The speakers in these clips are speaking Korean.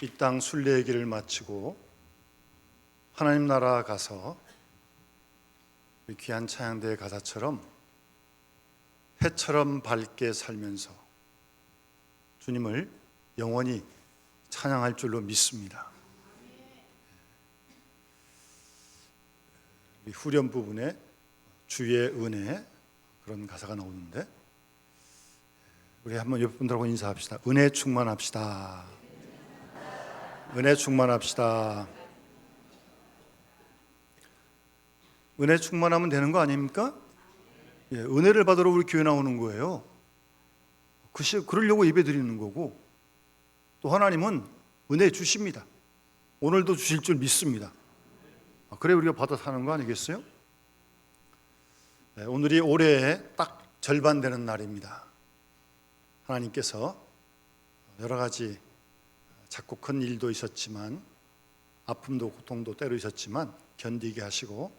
이 땅 순례의 길을 마치고 하나님 나라 가서 귀한 찬양대의 가사처럼 해처럼 밝게 살면서 주님을 영원히 찬양할 줄로 믿습니다. 후렴 부분에 주의 은혜 그런 가사가 나오는데 우리 한번 옆 분들하고 인사합시다. 은혜 충만합시다. 은혜 충만합시다. 은혜 충만하면 되는 거 아닙니까? 예, 은혜를 받으러 우리 교회 나오는 거예요. 그러려고 예배 드리는 거고, 또 하나님은 은혜 주십니다. 오늘도 주실 줄 믿습니다. 그래 우리가 받아 사는 거 아니겠어요? 네, 오늘이 올해의 딱 절반 되는 날입니다. 하나님께서 여러 가지 작고 큰 일도 있었지만, 아픔도 고통도 때로 있었지만 견디게 하시고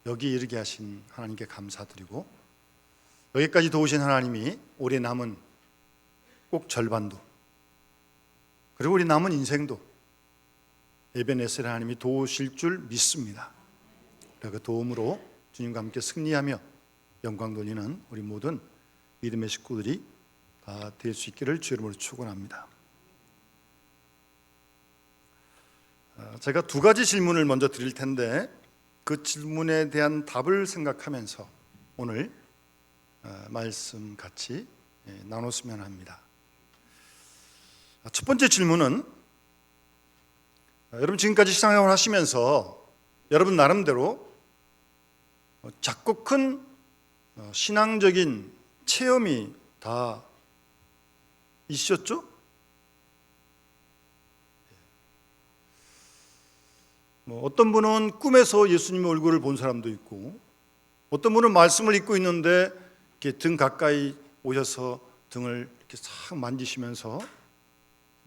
여기 이르게 하신 하나님께 감사드리고, 여기까지 도우신 하나님이 올해 남은 꼭 절반도, 그리고 우리 남은 인생도 에베네셀 하나님이 도우실 줄 믿습니다. 그 도움으로 주님과 함께 승리하며 영광 돌리는 우리 모든 믿음의 식구들이 다 될 수 있기를 주의 이름으로 축원합니다. 제가 두 가지 질문을 먼저 드릴 텐데 그 질문에 대한 답을 생각하면서 오늘 말씀 같이 나눴으면 합니다. 첫 번째 질문은, 여러분 지금까지 신앙생활을 하시면서 여러분 나름대로 작고 큰 신앙적인 체험이 다 있으셨죠? 어떤 분은 꿈에서 예수님의 얼굴을 본 사람도 있고, 어떤 분은 말씀을 읽고 있는데 이렇게 등 가까이 오셔서 등을 이렇게 싹 만지시면서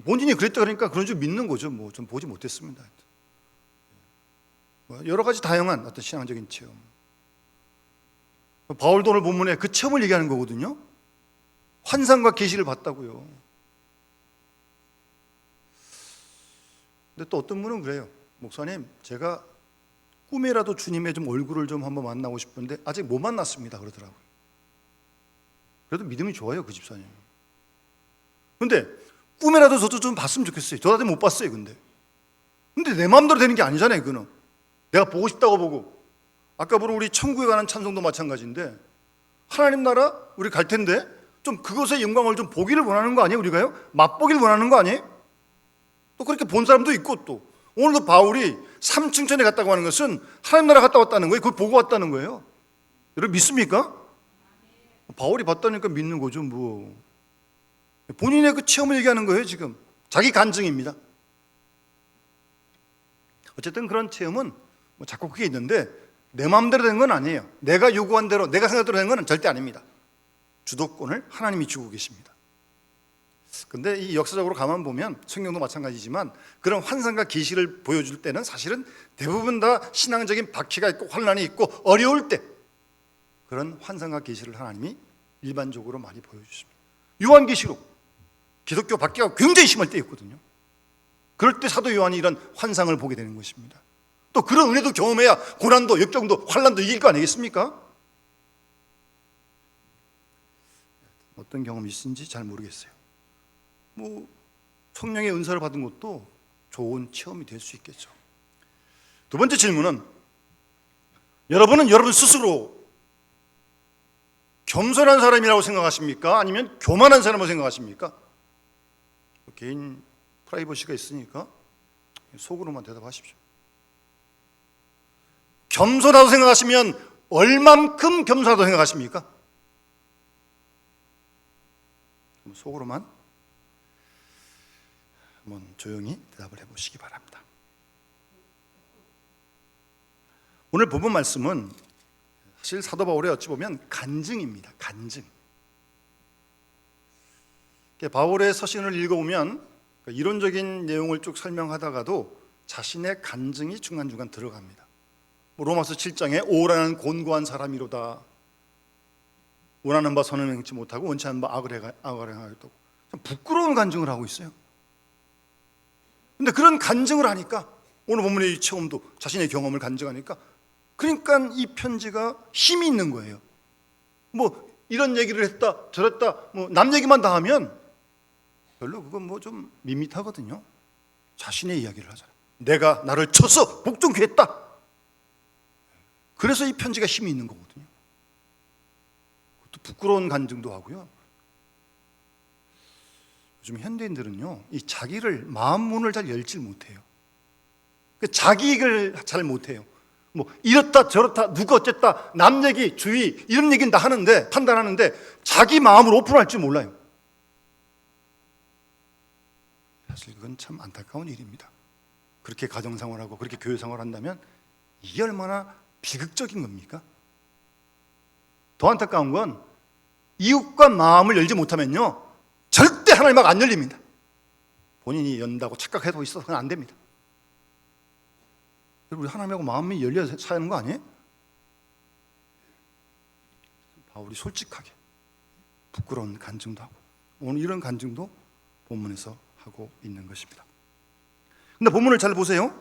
본인이 그랬다 그러니까 그런 줄 믿는 거죠. 좀 보지 못했습니다. 여러 가지 다양한 어떤 신앙적인 체험. 바울도 오늘 본문에 그 체험을 얘기하는 거거든요. 환상과 계시를 봤다고요. 근데 또 어떤 분은 그래요. 목사님, 제가 꿈에라도 주님의 좀 얼굴을 좀 한번 만나고 싶은데 아직 못 만났습니다 그러더라고요. 그래도 믿음이 좋아요, 그 집사님. 근데 꿈에라도 저도 좀 봤으면 좋겠어요. 저도 아직 못 봤어요. 근데 내 마음대로 되는 게 아니잖아요. 그거는 내가 보고 싶다고 보고, 아까 부른 우리 천국에 관한 찬송도 마찬가지인데, 하나님 나라 우리 갈 텐데 좀 그것의 영광을 좀 보기를 원하는 거 아니에요? 우리가요? 맛보기를 원하는 거 아니에요? 또 그렇게 본 사람도 있고, 또 오늘도 바울이 삼층천에 갔다고 하는 것은 하나님 나라 갔다 왔다는 거예요. 그걸 보고 왔다는 거예요. 여러분 믿습니까? 바울이 봤다니까 믿는 거죠. 본인의 그 체험을 얘기하는 거예요. 지금 자기 간증입니다. 어쨌든 그런 체험은 자꾸 그게 있는데 내 마음대로 된 건 아니에요. 내가 요구한 대로, 내가 생각대로 된 건 절대 아닙니다. 주도권을 하나님이 주고 계십니다. 근데 이 역사적으로 가만 보면 성경도 마찬가지지만 그런 환상과 계시를 보여줄 때는 사실은 대부분 다 신앙적인 박해가 있고 환난이 있고 어려울 때 그런 환상과 계시를 하나님이 일반적으로 많이 보여주십니다. 요한계시록, 기독교 박해가 굉장히 심할 때였거든요. 그럴 때 사도 요한이 이런 환상을 보게 되는 것입니다. 또 그런 은혜도 경험해야 고난도, 역경도, 환난도 이길 거 아니겠습니까? 어떤 경험이 있는지 잘 모르겠어요. 성령의 은사를 받은 것도 좋은 체험이 될 수 있겠죠. 두 번째 질문은, 여러분은 여러분 스스로 겸손한 사람이라고 생각하십니까? 아니면 교만한 사람이라고 생각하십니까? 개인 프라이버시가 있으니까 속으로만 대답하십시오. 겸손하다고 생각하시면 얼만큼 겸손하다고 생각하십니까? 속으로만 한번 조용히 대답을 해보시기 바랍니다. 오늘 본문 말씀은 사실 사도 바울의 어찌 보면 간증입니다. 간증. 바울의 서신을 읽어보면 이론적인 내용을 쭉 설명하다가도 자신의 간증이 중간중간 들어갑니다. 로마서 7장에 오라는 곤고한 사람이로다. 원하는 바 선을 행치 못하고 원치 않는 바 악을 행하였다고. 참 부끄러운 간증을 하고 있어요. 근데 그런 간증을 하니까, 오늘 본문의 이 체험도 자신의 경험을 간증하니까, 그러니까 이 편지가 힘이 있는 거예요. 뭐 이런 얘기를 했다 저랬다 뭐 남 얘기만 다 하면 별로 그건 뭐 좀 밋밋하거든요. 자신의 이야기를 하잖아요. 내가 나를 쳐서 복종케 했다. 그래서 이 편지가 힘이 있는 거거든요. 또 부끄러운 간증도 하고요. 요즘 현대인들은요, 이 자기를 마음 문을 잘 열질 못해요. 자기 얘기를 잘 못해요. 뭐 이렇다 저렇다 누가 어쨌다 남 얘기 주의 이런 얘기는 다 하는데, 판단하는데 자기 마음을 오픈할 줄 몰라요. 사실 그건 참 안타까운 일입니다. 그렇게 가정생활하고 그렇게 교회생활을 한다면 이게 얼마나 비극적인 겁니까? 더 안타까운 건 이웃과 마음을 열지 못하면요, 절대 하나님 앞 안 열립니다. 본인이 연다고 착각해도 있어서 그건 안 됩니다. 우리 하나님하고 마음이 열려서 사는 거 아니에요? 바울이 솔직하게 부끄러운 간증도 하고, 오늘 이런 간증도 본문에서 하고 있는 것입니다. 근데 본문을 잘 보세요.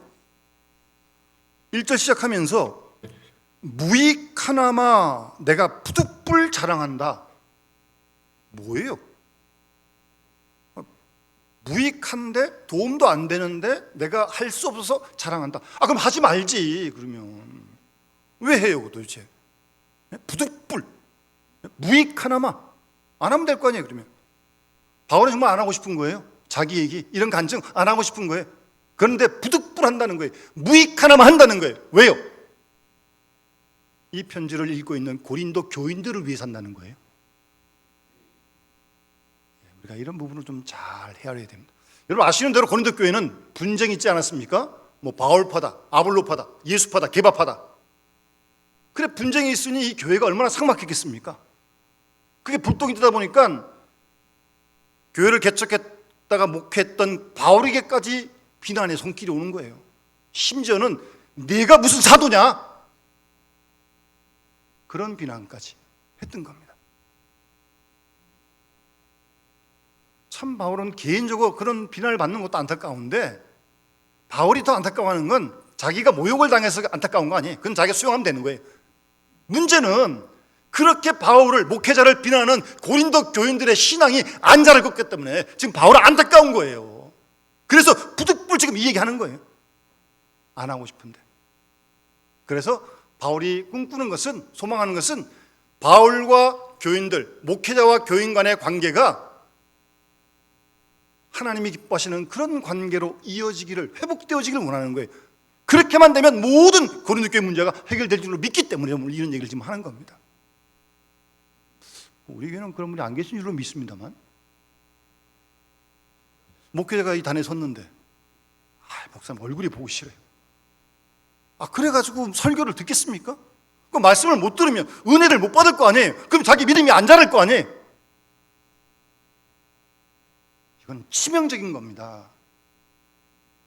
1절 시작하면서 무익 하나마 내가 푸득불 자랑한다. 뭐예요? 무익한데 도움도 안 되는데 내가 할 수 없어서 자랑한다. 그럼 하지 말지. 그러면 왜 해요 도대체? 부득불 무익 하나마 안 하면 될 거 아니에요. 그러면 바울은 정말 안 하고 싶은 거예요. 자기 얘기 이런 간증 안 하고 싶은 거예요. 그런데 부득불 한다는 거예요. 무익 하나만 한다는 거예요. 왜요? 이 편지를 읽고 있는 고린도 교인들을 위해 산다는 거예요. 우리가 이런 부분을 좀 잘 헤아려야 됩니다. 여러분 아시는 대로 고린도 교회는 분쟁이 있지 않았습니까? 뭐 바울파다, 아볼로파다, 예수파다, 게바파다. 그래 분쟁이 있으니 이 교회가 얼마나 삭막했겠습니까? 그게 불똥이 되다 보니까 교회를 개척했다가 목회했던 바울에게까지 비난의 손길이 오는 거예요. 심지어는 네가 무슨 사도냐? 그런 비난까지 했던 겁니다. 참 바울은 개인적으로 그런 비난을 받는 것도 안타까운데, 바울이 더 안타까워하는 건 자기가 모욕을 당해서 안타까운 거 아니에요. 그건 자기가 수용하면 되는 거예요. 문제는 그렇게 바울을, 목회자를 비난하는 고린도 교인들의 신앙이 안 자랄 것 같기 때문에 지금 바울은 안타까운 거예요. 그래서 부득불 지금 이 얘기하는 거예요. 안 하고 싶은데. 그래서 바울이 꿈꾸는 것은, 소망하는 것은 바울과 교인들, 목회자와 교인 간의 관계가 하나님이 기뻐하시는 그런 관계로 이어지기를, 회복되어지기를 원하는 거예요. 그렇게만 되면 모든 고린도 교회 문제가 해결될 줄로 믿기 때문에 이런 얘기를 지금 하는 겁니다. 우리 교회는 그런 분이 안 계신 줄로 믿습니다만, 목회자가 이 단에 섰는데 목사님 얼굴이 보기 싫어요. 그래가지고 설교를 듣겠습니까? 그 말씀을 못 들으면 은혜를 못 받을 거 아니에요. 그럼 자기 믿음이 안 자랄 거 아니에요. 이건 치명적인 겁니다.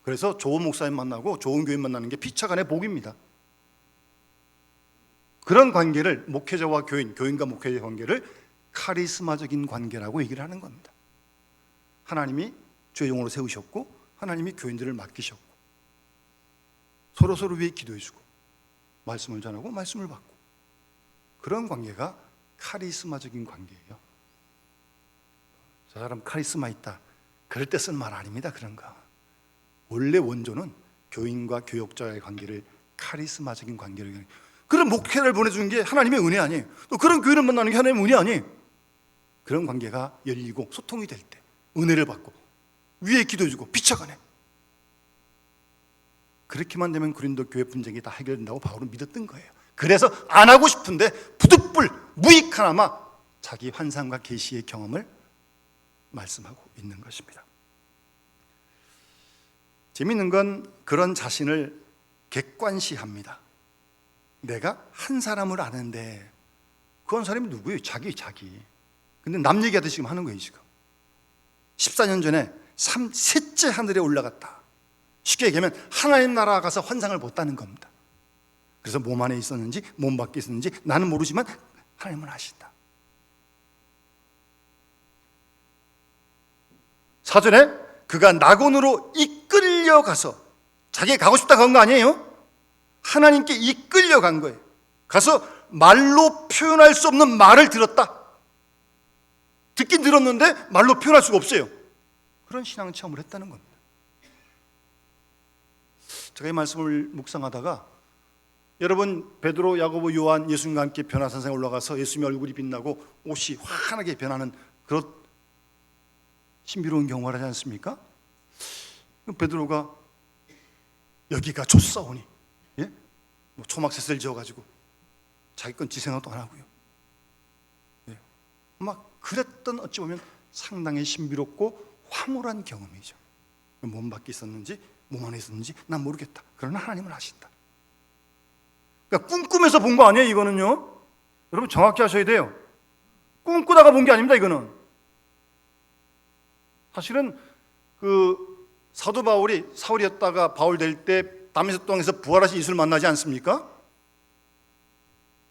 그래서 좋은 목사님 만나고 좋은 교인 만나는 게 피차간의 복입니다. 그런 관계를, 목회자와 교인, 교인과 목회자의 관계를 카리스마적인 관계라고 얘기를 하는 겁니다. 하나님이 주의 종으로 세우셨고 하나님이 교인들을 맡기셨고 서로 위해 기도해주고 말씀을 전하고 말씀을 받고, 그런 관계가 카리스마적인 관계예요. 저 사람 카리스마 있다, 그럴 때 쓴 말 아닙니다. 그런 거 원래 원조는 교인과 교역자의 관계를 카리스마적인 관계로, 그런 목회를 보내주는 게 하나님의 은혜 아니에요. 또 그런 교인을 만나는 게 하나님의 은혜 아니에요. 그런 관계가 열리고 소통이 될 때 은혜를 받고 위에 기도해주고 피차간에, 그렇게만 되면 고린도 교회 분쟁이 다 해결된다고 바울은 믿었던 거예요. 그래서 안 하고 싶은데 부득불 무익하나마 자기 환상과 계시의 경험을 말씀하고 있는 것입니다. 재미있는 건 그런 자신을 객관시합니다. 내가 한 사람을 아는데 그 한 사람이 누구예요? 자기. 근데 남 얘기하듯이 지금 하는 거예요. 지금 14년 전에 셋째 하늘에 올라갔다. 쉽게 얘기하면 하나님 나라 가서 환상을 봤다는 겁니다. 그래서 몸 안에 있었는지 몸 밖에 있었는지 나는 모르지만 하나님은 아신다. 사전에 그가 낙원으로 이끌려가서, 자기가 가고 싶다 간 거 아니에요? 하나님께 이끌려간 거예요. 가서 말로 표현할 수 없는 말을 들었다. 듣긴 들었는데 말로 표현할 수가 없어요. 그런 신앙 체험을 했다는 겁니다. 제가 이 말씀을 묵상하다가, 여러분 베드로, 야고보, 요한 예수님과 함께 변화산상에 올라가서 예수님의 얼굴이 빛나고 옷이 환하게 변하는 그런 신비로운 경험을 하지 않습니까? 베드로가 여기가 좋사오니, 예? 뭐 초막셋을 지어가지고 자기 건 지 생각도 안 하고요. 예. 막 그랬던, 어찌 보면 상당히 신비롭고 황홀한 경험이죠. 몸 밖에 있었는지 몸 안에 있었는지 난 모르겠다. 그러나 하나님은 아신다. 그러니까 꿈꾸면서 본 거 아니에요, 이거는요. 여러분 정확히 하셔야 돼요. 꿈꾸다가 본 게 아닙니다, 이거는. 사실은 그 사도 바울이 사울이었다가 바울 될 때 다메섹 동에서 부활하신 예수를 만나지 않습니까?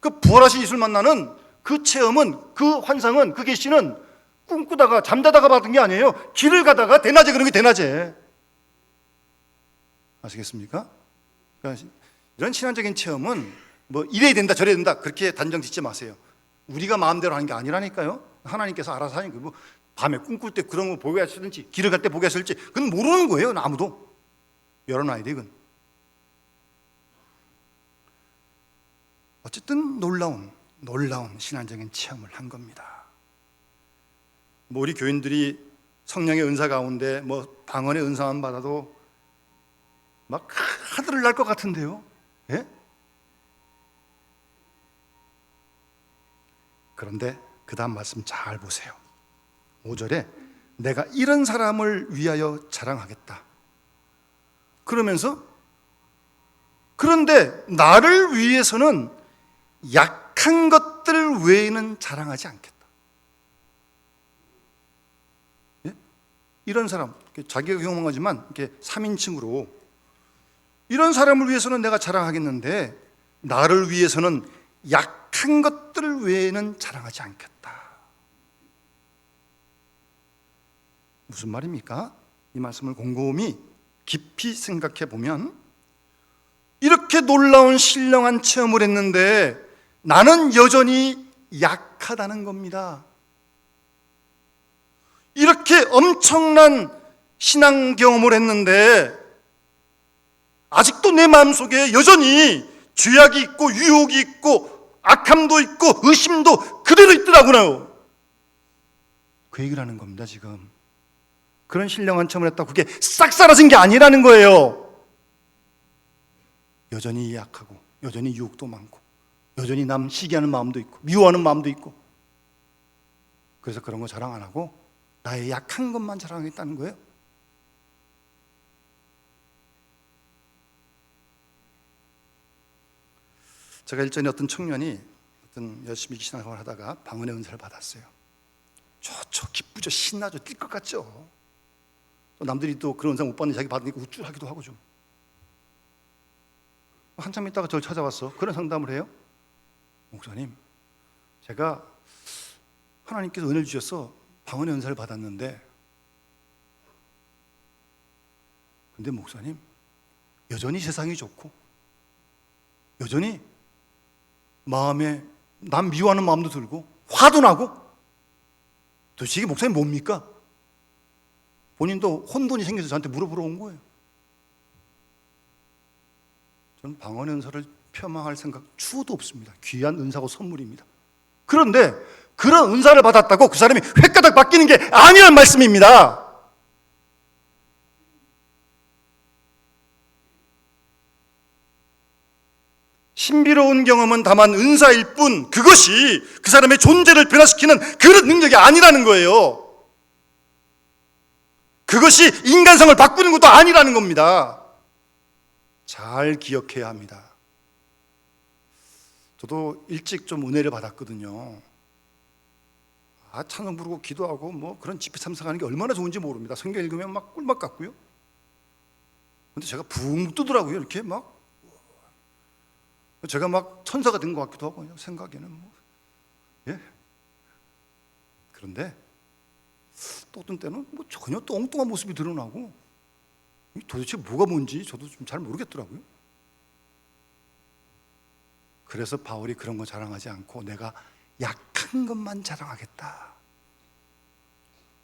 그 부활하신 예수를 만나는 그 체험은, 그 환상은, 그 계시는 꿈꾸다가 잠자다가 받은 게 아니에요. 길을 가다가 대낮에 그런 게 대낮에. 아시겠습니까? 그러니까 이런 신앙적인 체험은 뭐 이래야 된다 저래야 된다 그렇게 단정 짓지 마세요. 우리가 마음대로 하는 게 아니라니까요. 하나님께서 알아서 하는 거예요. 뭐 밤에 꿈꿀 때 그런 거 보게 하시든지 길을 갈 때 보게 하실지 그건 모르는 거예요. 아무도. 열어놔야 돼 이건. 어쨌든 놀라운 신앙적인 체험을 한 겁니다. 뭐 우리 교인들이 성령의 은사 가운데 뭐 방언의 은사만 받아도 막 하늘을 날 것 같은데요. 예? 그런데 그 다음 말씀 잘 보세요. 5절에 내가 이런 사람을 위하여 자랑하겠다. 그러면서 그런데 나를 위해서는 약한 것들 외에는 자랑하지 않겠다. 예? 이런 사람, 자기가 경험한 거지만 이렇게 3인칭으로 이런 사람을 위해서는 내가 자랑하겠는데 나를 위해서는 약한 것들 외에는 자랑하지 않겠다. 무슨 말입니까? 이 말씀을 곰곰이 깊이 생각해 보면 이렇게 놀라운 신령한 체험을 했는데 나는 여전히 약하다는 겁니다. 이렇게 엄청난 신앙 경험을 했는데 아직도 내 마음속에 여전히 죄악이 있고 유혹이 있고 악함도 있고 의심도 그대로 있더라고요. 그 얘기를 하는 겁니다 지금. 그런 신령한 체험을 했다고 그게 싹 사라진 게 아니라는 거예요. 여전히 약하고 여전히 유혹도 많고 여전히 남 시기하는 마음도 있고 미워하는 마음도 있고, 그래서 그런 거 자랑 안 하고 나의 약한 것만 자랑하겠다는 거예요. 제가 일전에 어떤 청년이 열심히 신앙생활을 하다가 방언의 은사를 받았어요. 좋죠, 기쁘죠, 신나죠, 뛸 것 같죠. 또 남들이 또 그런 은사 못 받는 자기 받으니까 우쭐하기도 하고 좀. 한참 있다가 저를 찾아왔어. 그런 상담을 해요. 목사님, 제가 하나님께서 은혜를 주셔서 방언의 은사를 받았는데, 근데 목사님 여전히 세상이 좋고 여전히 마음에 남 미워하는 마음도 들고 화도 나고, 도대체 이게 목사님 뭡니까? 본인도 혼돈이 생겨서 저한테 물어보러 온 거예요. 저는 방언의 은사를 폄하할 생각 추호도 없습니다. 귀한 은사고 선물입니다. 그런데 그런 은사를 받았다고 그 사람이 획가닥 바뀌는 게 아니란 말씀입니다. 신비로운 경험은 다만 은사일 뿐 그것이 그 사람의 존재를 변화시키는 그런 능력이 아니라는 거예요. 그것이 인간성을 바꾸는 것도 아니라는 겁니다. 잘 기억해야 합니다. 저도 일찍 좀 은혜를 받았거든요. 찬송 부르고 기도하고 뭐 그런 집회 참석하는 게 얼마나 좋은지 모릅니다. 성경 읽으면 막 꿀맛 같고요. 근데 제가 붕 뜨더라고요. 이렇게 막 제가 막 천사가 된 것 같기도 하고 생각에는 뭐. 예? 그런데 또 어떤 때는 뭐 전혀 또 엉뚱한 모습이 드러나고 도대체 뭐가 뭔지 저도 좀 잘 모르겠더라고요. 그래서 바울이 그런 거 자랑하지 않고 내가 약한 것만 자랑하겠다,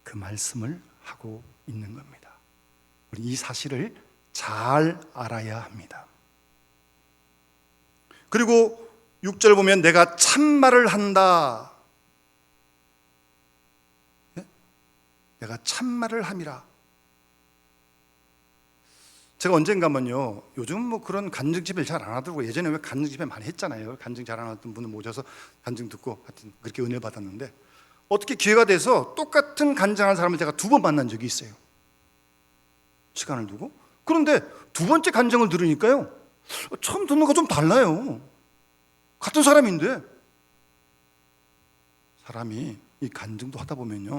그 말씀을 하고 있는 겁니다. 우리 이 사실을 잘 알아야 합니다. 그리고 6절 보면 내가 참말을 한다. 내가 참말을 함이라. 제가 언젠가면요, 요즘 뭐 그런 간증 집회를 잘 안 하더라고요. 예전에 왜 간증 집회 많이 했잖아요. 간증 잘 안 하던 분을 모셔서 간증 듣고 하여튼 그렇게 은혜 받았는데, 어떻게 기회가 돼서 똑같은 간증하는 사람을 제가 2번 만난 적이 있어요. 시간을 두고. 그런데 2번째 간증을 들으니까요, 처음 듣는 거 좀 달라요. 같은 사람인데. 사람이 이 간증도 하다 보면요,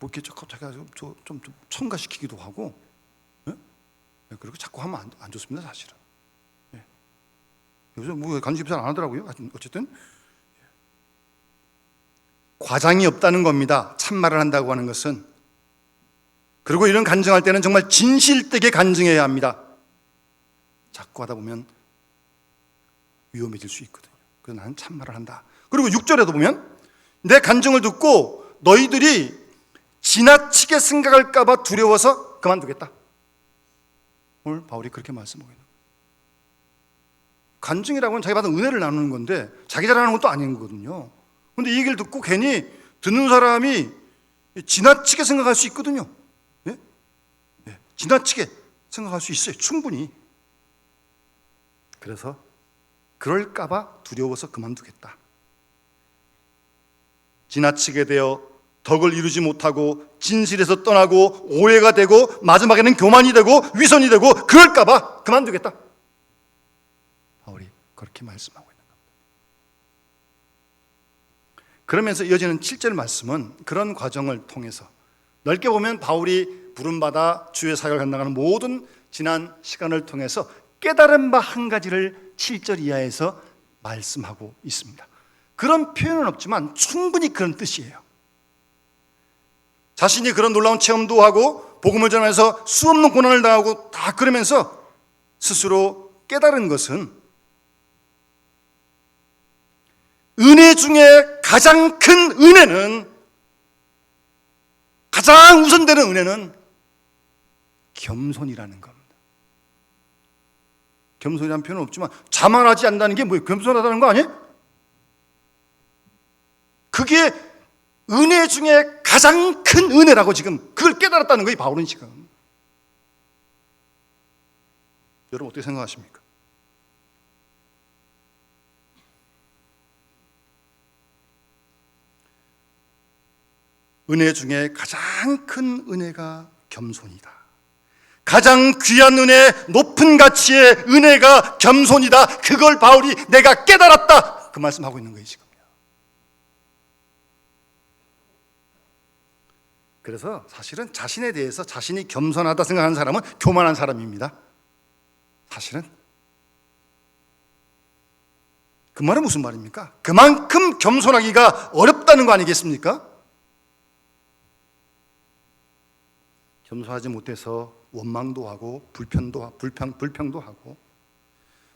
뭐 이렇게 자기가 좀 첨가시키기도 하고, 그렇게 자꾸 하면 안 좋습니다, 사실은. 요즘 뭐 간증 잘 안 하더라고요. 어쨌든 과장이 없다는 겁니다. 참말을 한다고 하는 것은. 그리고 이런 간증할 때는 정말 진실되게 간증해야 합니다. 자꾸 하다 보면 위험해질 수 있거든요. 그래서 나는 참말을 한다. 그리고 6절에도 보면 내 간증을 듣고 너희들이 지나치게 생각할까 봐 두려워서 그만두겠다. 오늘 바울이 그렇게 말씀하고 있는 거예요. 간증이라고 하면 자기 받은 은혜를 나누는 건데 자기 자랑하는 것도 아닌 거거든요. 그런데 이 얘기를 듣고 괜히 듣는 사람이 지나치게 생각할 수 있거든요. 네? 네, 지나치게 생각할 수 있어요, 충분히. 그래서 그럴까 봐 두려워서 그만두겠다. 지나치게 되어 덕을 이루지 못하고 진실에서 떠나고 오해가 되고 마지막에는 교만이 되고 위선이 되고 그럴까 봐 그만두겠다. 바울이 그렇게 말씀하고 있는 겁니다. 그러면서 이어지는 7절 말씀은 그런 과정을 통해서 넓게 보면 바울이 부름받아 주의 사역을 감당하는 모든 지난 시간을 통해서 깨달은 바 한 가지를 7절 이하에서 말씀하고 있습니다. 그런 표현은 없지만 충분히 그런 뜻이에요. 자신이 그런 놀라운 체험도 하고 복음을 전하면서 수없는 고난을 당하고 다 그러면서 스스로 깨달은 것은 은혜 중에 가장 큰 은혜는, 가장 우선되는 은혜는 겸손이라는 겁니다. 겸손이라는 표현은 없지만 자만하지 않는다는 게 뭐예요? 겸손하다는 거 아니에요? 그게 은혜 중에 가장 큰 은혜라고 지금 그걸 깨달았다는 거예요, 바울은 지금. 여러분 어떻게 생각하십니까? 은혜 중에 가장 큰 은혜가 겸손이다. 가장 귀한 은혜, 높은 가치의 은혜가 겸손이다. 그걸 바울이 내가 깨달았다, 그 말씀하고 있는 거예요, 지금. 그래서 사실은 자신에 대해서 자신이 겸손하다 생각하는 사람은 교만한 사람입니다. 사실은. 그 말은 무슨 말입니까? 그만큼 겸손하기가 어렵다는 거 아니겠습니까? 겸손하지 못해서 원망도 하고 불평도 하고,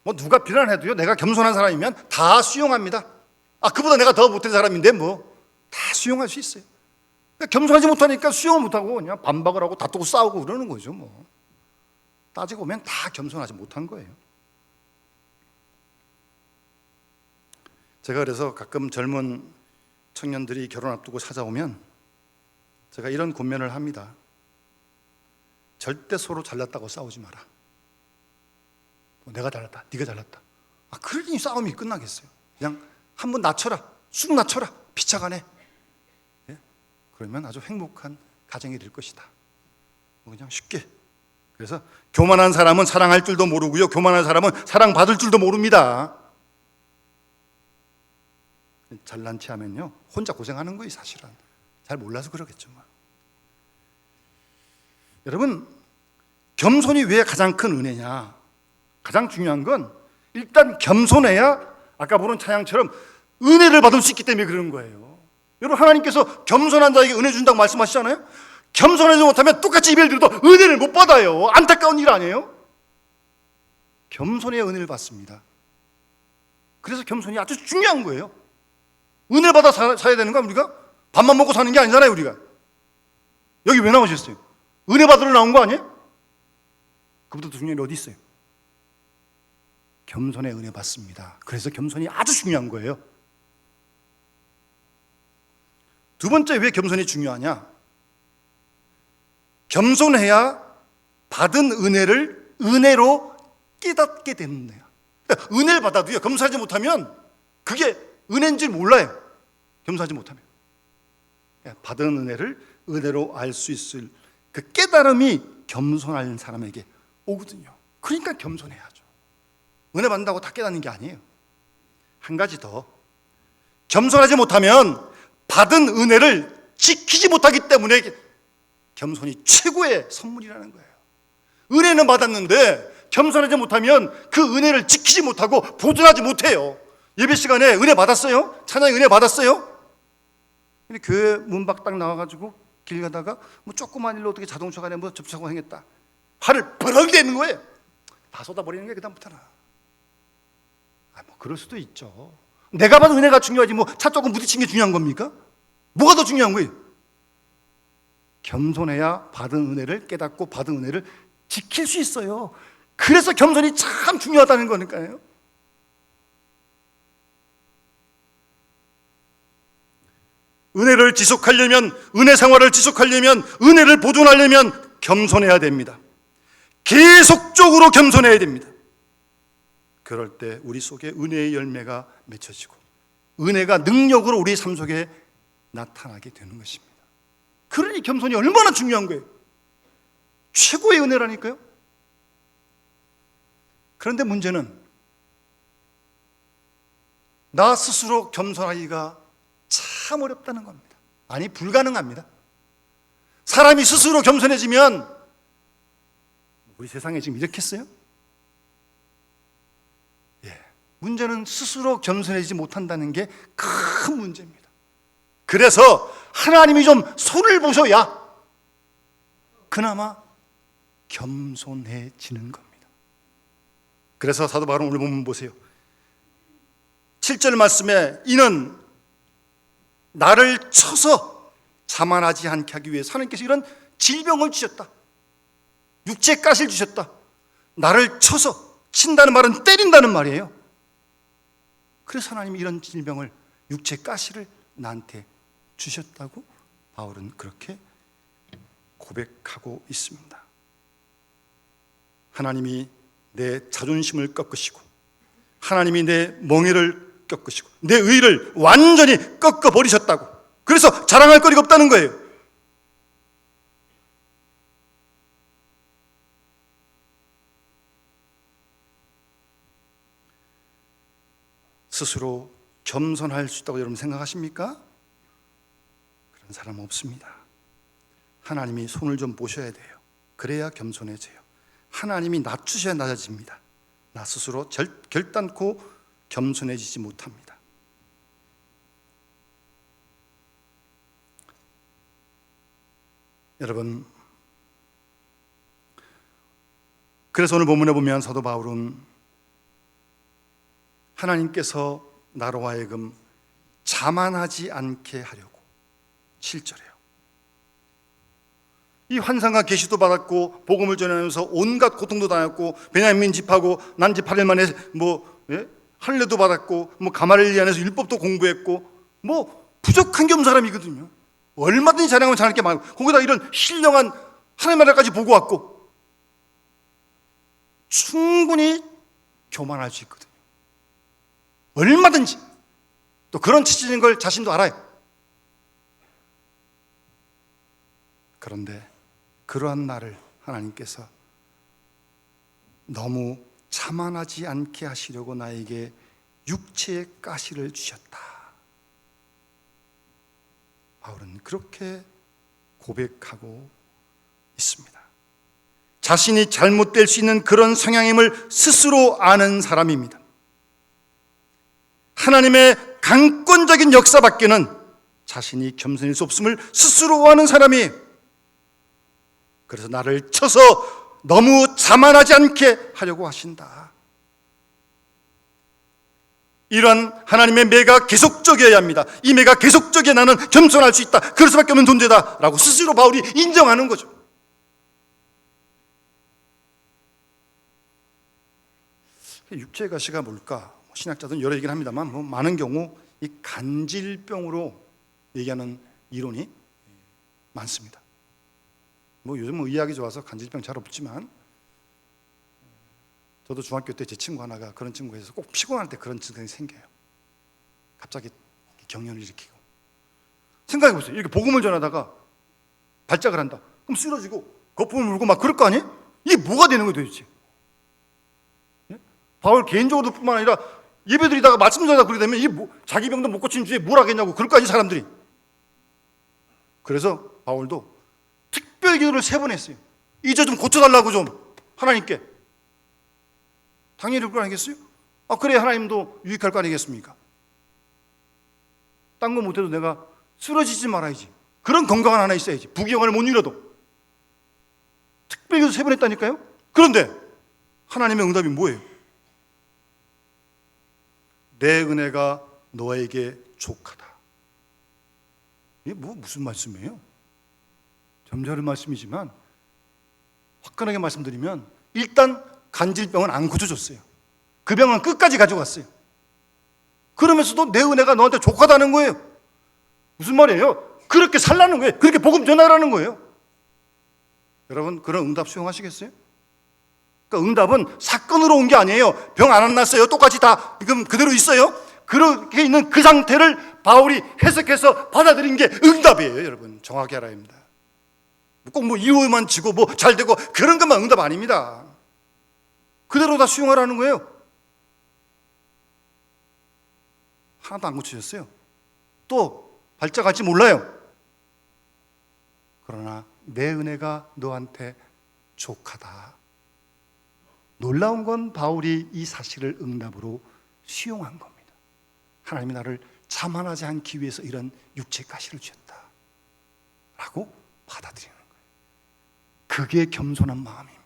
뭐 누가 비난해도요, 내가 겸손한 사람이면 다 수용합니다. 그보다 내가 더 못된 사람인데 뭐 다 수용할 수 있어요. 겸손하지 못하니까 수용을 못하고 그냥 반박을 하고 다투고 싸우고 그러는 거죠. 뭐 따지고 보면 다 겸손하지 못한 거예요. 제가 그래서 가끔 젊은 청년들이 결혼 앞두고 찾아오면 제가 이런 권면을 합니다. 절대 서로 잘났다고 싸우지 마라. 내가 잘났다, 네가 잘났다. 그러니 싸움이 끝나겠어요. 그냥 한번 낮춰라, 쑥 낮춰라, 피차간에. 그러면 아주 행복한 가정이 될 것이다. 그냥 쉽게. 그래서 교만한 사람은 사랑할 줄도 모르고요, 교만한 사람은 사랑받을 줄도 모릅니다. 잘난 체 하면요, 혼자 고생하는 거예요, 사실은. 잘 몰라서 그러겠죠. 여러분, 겸손이 왜 가장 큰 은혜냐? 가장 중요한 건 일단 겸손해야 아까 보는 찬양처럼 은혜를 받을 수 있기 때문에 그런 거예요. 여러분, 하나님께서 겸손한 자에게 은혜 준다고 말씀하시잖아요. 겸손하지 못하면 똑같이 예배를 드려도 은혜를 못 받아요. 안타까운 일 아니에요? 겸손의 은혜를 받습니다. 그래서 겸손이 아주 중요한 거예요. 은혜 받아 살아야 되는 거야. 우리가 밥만 먹고 사는 게 아니잖아요. 우리가 여기 왜 나오셨어요? 은혜 받으러 나온 거 아니에요? 그보다 더 중요한 게 어디 있어요? 겸손의 은혜 받습니다. 그래서 겸손이 아주 중요한 거예요. 두 번째, 왜 겸손이 중요하냐? 겸손해야 받은 은혜를 은혜로 깨닫게 되는 거예요. 은혜를 받아도요, 겸손하지 못하면 그게 은혜인 줄 몰라요. 겸손하지 못하면 받은 은혜를 은혜로 알 수 있을 그 깨달음이 겸손한 사람에게 오거든요. 그러니까 겸손해야죠. 은혜 받는다고 다 깨닫는 게 아니에요. 한 가지 더, 겸손하지 못하면 받은 은혜를 지키지 못하기 때문에 겸손이 최고의 선물이라는 거예요. 은혜는 받았는데 겸손하지 못하면 그 은혜를 지키지 못하고 보존하지 못해요. 예배 시간에 은혜 받았어요? 찬양에 은혜 받았어요? 근데 교회 문 밖 딱 나와가지고 길 가다가 뭐 조그만 일로 어떻게 자동차가 뭐 접촉사고 생겼다, 화를 버럭 내는 거예요. 다 쏟아버리는 게 그다음부터는. 뭐 그럴 수도 있죠. 내가 받은 은혜가 중요하지 뭐 차 조금 부딪힌 게 중요한 겁니까? 뭐가 더 중요한 거예요? 겸손해야 받은 은혜를 깨닫고 받은 은혜를 지킬 수 있어요. 그래서 겸손이 참 중요하다는 거니까요. 은혜를 지속하려면, 은혜 생활을 지속하려면, 은혜를 보존하려면 겸손해야 됩니다. 계속적으로 겸손해야 됩니다. 그럴 때 우리 속에 은혜의 열매가 맺혀지고 은혜가 능력으로 우리 삶 속에 나타나게 되는 것입니다. 그러니 겸손이 얼마나 중요한 거예요. 최고의 은혜라니까요. 그런데 문제는 나 스스로 겸손하기가 참 어렵다는 겁니다. 아니, 불가능합니다. 사람이 스스로 겸손해지면 우리 세상에 지금 이렇겠어요? 문제는 스스로 겸손해지지 못한다는 게 큰 문제입니다. 그래서 하나님이 좀 손을 보셔야 그나마 겸손해지는 겁니다. 그래서 사도 바울은 오늘 본문 보세요. 7절 말씀에 이는 나를 쳐서 자만하지 않게 하기 위해서 하나님께서 이런 질병을 주셨다. 육체 가시를 주셨다. 나를 쳐서, 친다는 말은 때린다는 말이에요. 그래서 하나님이 이런 질병을, 육체 가시를 나한테 주셨다고 바울은 그렇게 고백하고 있습니다. 하나님이 내 자존심을 꺾으시고 하나님이 내 멍에를 꺾으시고 내 의를 완전히 꺾어버리셨다고. 그래서 자랑할 거리가 없다는 거예요. 스스로 겸손할 수 있다고 여러분 생각하십니까? 그런 사람은 없습니다. 하나님이 손을 좀 보셔야 돼요. 그래야 겸손해져요. 하나님이 낮추셔야 낮아집니다. 나 스스로 결단코 겸손해지지 못합니다. 여러분, 그래서 오늘 본문에 보면 사도 바울은 하나님께서 나로 하여금 자만하지 않게 하려고 7절에요. 이 환상과 계시도 받았고 복음을 전하면서 온갖 고통도 당했고 베냐민 집하고 난 지 8일 만에 할례도 받았고 가말리엘에서 율법도 공부했고 부족한 게 없는 사람이거든요. 얼마든지 자랑하면 잘할 게 많고 거기다 이런 신령한 하나님 나라까지 보고 왔고 충분히 교만할 수 있거든요. 얼마든지. 또 그런 치질인 걸 자신도 알아요. 그런데 그러한 나를 하나님께서 너무 자만하지 않게 하시려고 나에게 육체의 가시를 주셨다. 바울은 그렇게 고백하고 있습니다. 자신이 잘못될 수 있는 그런 성향임을 스스로 아는 사람입니다. 하나님의 강권적인 역사 밖에는 자신이 겸손할 수 없음을 스스로 아는 사람이 그래서 나를 쳐서 너무 자만하지 않게 하려고 하신다. 이러한 하나님의 매가 계속적이어야 합니다. 이 매가 계속적이야 나는 겸손할 수 있다. 그럴 수밖에 없는 존재다 라고 스스로 바울이 인정하는 거죠. 육체의 가시가 뭘까? 신학자들은 여러 얘기를 합니다만 많은 경우 이 간질병으로 얘기하는 이론이 많습니다. 요즘 의학이 좋아서 간질병 잘 없지만, 저도 중학교 때 제 친구 하나가 그런 친구에서 꼭 피곤할 때 그런 증상이 생겨요. 갑자기 경련을 일으키고. 생각해 보세요. 이렇게 복음을 전하다가 발작을 한다. 그럼 쓰러지고 거품을 물고 막 그럴 거 아니에요? 이게 뭐가 되는 거예요 도대체? 바울 개인적으로 뿐만 아니라 예배드리다가 말씀 전하다 그러게 되면 이게 자기 병도 못 고친 주제에 뭘 하겠냐고 그럴 거 아니에요 사람들이. 그래서 바울도 특별 기도를 3번 했어요. 이제 좀 고쳐달라고 좀 하나님께. 당연히 그럴 거 아니겠어요? 그래 하나님도 유익할 거 아니겠습니까? 딴 거 못해도 내가 쓰러지지 말아야지. 그런 건강한 하나 있어야지. 부귀영화를 못 이뤄도. 특별 기도 3번 했다니까요. 그런데 하나님의 응답이 뭐예요? 내 은혜가 너에게 족하다. 이게 무슨 말씀이에요? 점잖은 말씀이지만 화끈하게 말씀드리면 일단 간질병은 안 고쳐줬어요. 그 병은 끝까지 가져갔어요. 그러면서도 내 은혜가 너한테 족하다는 거예요. 무슨 말이에요? 그렇게 살라는 거예요. 그렇게 복음 전하라는 거예요. 여러분 그런 응답 수용하시겠어요? 그러니까 응답은 사건으로 온 게 아니에요. 병 안 났어요. 똑같이 다 지금 그대로 있어요. 그렇게 있는 그 상태를 바울이 해석해서 받아들인 게 응답이에요. 여러분 정확히 알아야 합니다. 꼭 이유만 지고 잘 되고 그런 것만 응답 아닙니다. 그대로 다 수용하라는 거예요. 하나도 안 고쳐졌어요. 또 발작할지 몰라요. 그러나 내 은혜가 너한테 족하다. 놀라운 건 바울이 이 사실을 응답으로 수용한 겁니다. 하나님이 나를 자만하지 않기 위해서 이런 육체의 가시를 주셨다 라고 받아들이는 거예요. 그게 겸손한 마음입니다.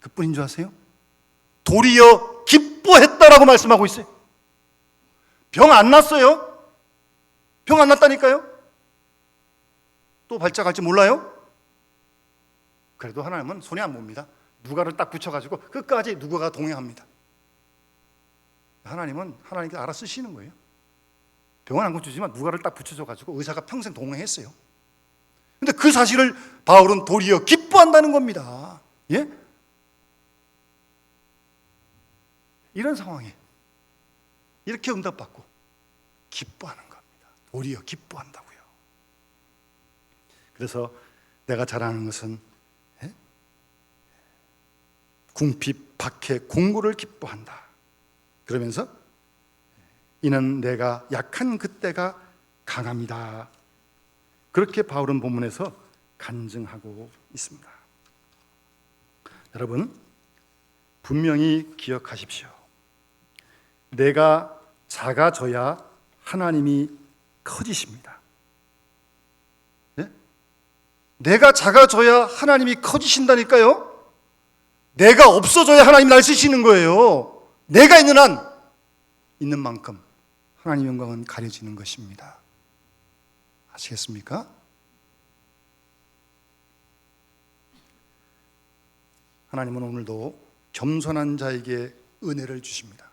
그뿐인 줄 아세요? 도리어 기뻐했다라고 말씀하고 있어요. 병 안 났어요? 병 안 났다니까요? 또 발작할지 몰라요? 그래도 하나님은 손에 안 봅니다. 누가를 딱 붙여가지고 끝까지 누가가 동행합니다. 하나님은 하나님께 알아 쓰시는 거예요. 병은 안 고쳐지만 누가를 딱 붙여줘가지고 의사가 평생 동행했어요. 근데 그 사실을 바울은 도리어 기뻐한다는 겁니다. 예? 이런 상황에 이렇게 응답받고 기뻐하는 겁니다. 도리어 기뻐한다고요. 그래서 내가 잘하는 것은 궁핍, 박해, 공고를 기뻐한다. 그러면서 이는 내가 약한 그때가 강함이다. 그렇게 바울은 본문에서 간증하고 있습니다. 여러분 분명히 기억하십시오. 내가 작아져야 하나님이 커지십니다. 네? 내가 작아져야 하나님이 커지신다니까요. 내가 없어져야 하나님이 날 쓰시는 거예요. 내가 있는 한 있는 만큼 하나님의 영광은 가려지는 것입니다. 아시겠습니까? 하나님은 오늘도 겸손한 자에게 은혜를 주십니다.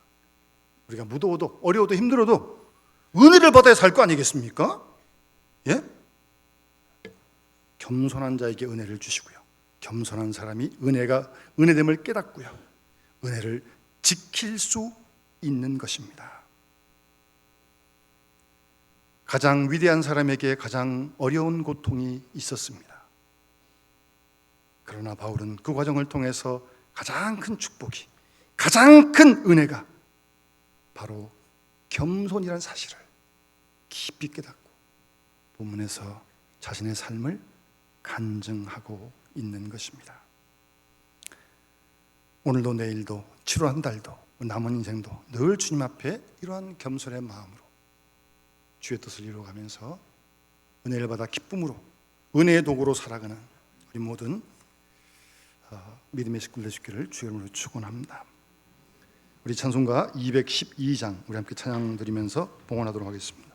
우리가 무더워도 어려워도 힘들어도 은혜를 받아야 살 거 아니겠습니까? 예? 겸손한 자에게 은혜를 주시고요. 겸손한 사람이 은혜됨을 깨닫고요. 은혜를 지킬 수 있는 것입니다. 가장 위대한 사람에게 가장 어려운 고통이 있었습니다. 그러나 바울은 그 과정을 통해서 가장 큰 축복이, 가장 큰 은혜가 바로 겸손이라는 사실을 깊이 깨닫고 본문에서 자신의 삶을 간증하고 있는 것입니다. 오늘도 내일도 7월 한 달도 남은 인생도 늘 주님 앞에 이러한 겸손의 마음으로 주의 뜻을 이루어가면서 은혜를 받아 기쁨으로 은혜의 도구로 살아가는 우리 모든 믿음의 식구들 되시기를 주의 이름으로 축원합니다. 우리 찬송가 212장 우리 함께 찬양 드리면서 봉헌하도록 하겠습니다.